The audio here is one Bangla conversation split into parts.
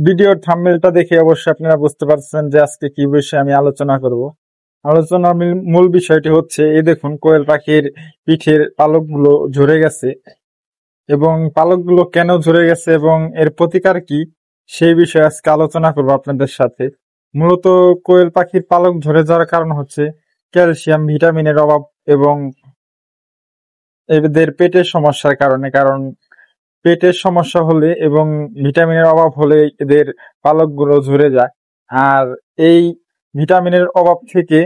ভিডিওর থাম্বনেলটা দেখে অবশ্যই আপনারা বুঝতে পারছেন যে আজকে কি বিষয়ে আমি আলোচনা করব। আলোচনার মূল বিষয়টি হচ্ছে, এই দেখুন কোয়েল পাখির পিঠের পালকগুলো ঝরে গেছে এবং পালকগুলো কেন ঝরে গেছে এবং এর প্রতিকার কি, সেই বিষয়ে আজকে আলোচনা করব আপনাদের সাথে। মূলত কোয়েল পাখির পালক ঝরে যাওয়ার কারণ হচ্ছে ক্যালসিয়াম, ভিটামিনের অভাব এবং এদের পেটের সমস্যার কারণে। কারণ পেটের সমস্যা হলে এবং ভিটামিনের অভাব হলে এদের পালকগুলো ঝরে যায়। আর এই ভিটামিনের অভাব থেকে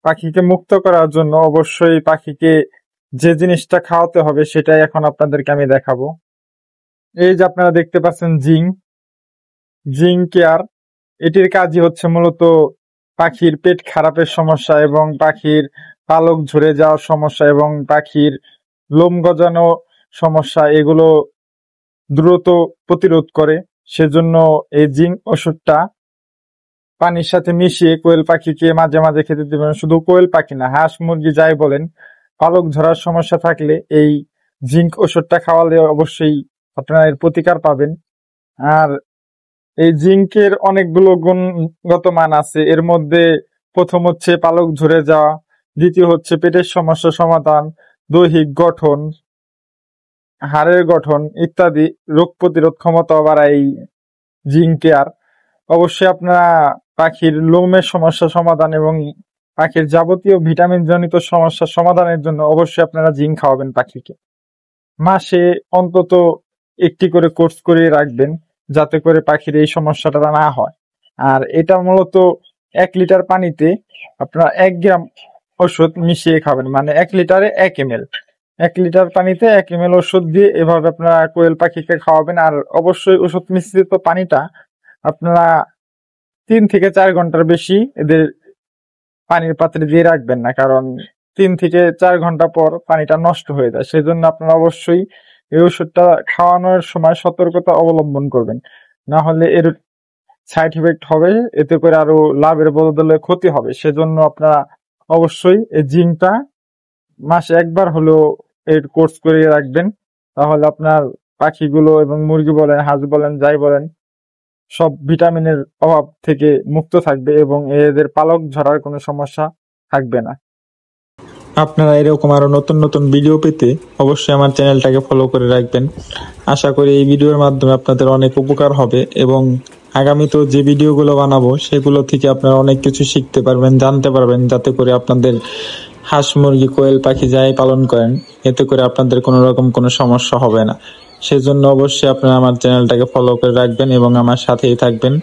পাখিকে মুক্ত করার জন্য অবশ্যই পাখিকে যে জিনিসটা খাওয়াতে হবে সেটাই এখন আপনাদেরকে আমি দেখাবো। এই যে আপনারা দেখতে পাচ্ছেন জিঙ্ক কেয়ার, এটির কাজই হচ্ছে মূলত পাখির পেট খারাপের সমস্যা এবং পাখির পালক ঝরে যাওয়ার সমস্যা এবং পাখির লোম গজানো সমস্যা, এগুলো দ্রুত প্রতিরোধ করে। সেজন্য এই জিঙ্ক ওষুধটা পানির সাথে মিশিয়ে কোয়েল পাখিকে মাঝে মাঝে খেতে দিবেন। শুধু কোয়েল পাখি না, হাঁস মুরগি যাই বলেন, পালক ঝরার সমস্যা থাকলে এই জিঙ্ক ওষুধটা খাওয়ালে অবশ্যই আপনারা এর প্রতিকার পাবেন। আর এই জিঙ্কের অনেকগুলো গুণগত মান আছে। এর মধ্যে প্রথম হচ্ছে পালক ঝরে যাওয়া, দ্বিতীয় হচ্ছে পেটের সমস্যা সমাধান, দৈহিক গঠন, হাড়ের গঠন ইত্যাদি রোগ প্রতিরোধ ক্ষমতা বাড়ায় এই জিঙ্ক কেয়ার। অবশ্যই আপনারা পাখির লোমের সমস্যা সমাধান এবং পাখির যাবতীয় ভিটামিন জনিত সমস্যা সমাধানের জন্য অবশ্যই আপনারা জিঙ্ক খাওয়াবেন পাখিকে। মাসে অন্তত একটি করে কোর্স করিয়ে রাখবেন, যাতে করে পাখির এই সমস্যাটা না হয়। আর এটা মূলত 1 লিটার পানিতে আপনারা 1 গ্রাম ওষুধ মিশিয়ে খাবেন, মানে 1 লিটারে 1 ml। 1 লিটার পানিতে 1 ml ওষুধ দিয়ে এভাবে আপনারা কোয়েল পাখিকে খাওয়াবেন। আর অবশ্যই ওষুধ মিশ্রিত পানিটা আপনারা 3 থেকে 4 ঘন্টার বেশি এদের পানির পাত্রে দিয়ে রাখবেন না, কারণ 3 থেকে 4 ঘন্টা পর পানিটা নষ্ট হয়ে যায়। সেজন্য আপনারা অবশ্যই এই ওষুধটা খাওয়ানোর সময় সতর্কতা অবলম্বন করবেন, না হলে এর সাইড ইফেক্ট হবে, এতে করে আরো লাভের বদলে ক্ষতি হবে। সেজন্য আপনারা অবশ্যই এই জিঙ্কটা মাসে একবার হলেও এর কোর্স করিয়ে রাখবেন। তাহলে আপনার পাখিগুলো এবং মুরগি বলেন, হাঁস বলেন, যাই বলেন, সব ভিটামিনের অভাব থেকে মুক্ত থাকবে এবং এদের পালক ঝরার কোনো সমস্যা থাকবে না। আপনারা এরকম আরো নতুন নতুন ভিডিও পেতে অবশ্যই আমার চ্যানেলটাকে ফলো করে রাখবেন। আশা করি এই ভিডিওর মাধ্যমে আপনাদের অনেক উপকার হবে এবং আগামীতেও যে ভিডিওগুলো বানাবো সেগুলো থেকে আপনারা অনেক কিছু শিখতে পারবেন, জানতে পারবেন, যাতে করে আপনাদের হাঁস মুরগি কোয়েল পাখি যাই পালন করেন, এতে করে আপনাদের কোনো রকম কোনো সমস্যা হবে না। সেজন্য অবশ্যই আপনারা আমার চ্যানেলটাকে ফলো করে রাখবেন এবং আমার সাথেই থাকবেন।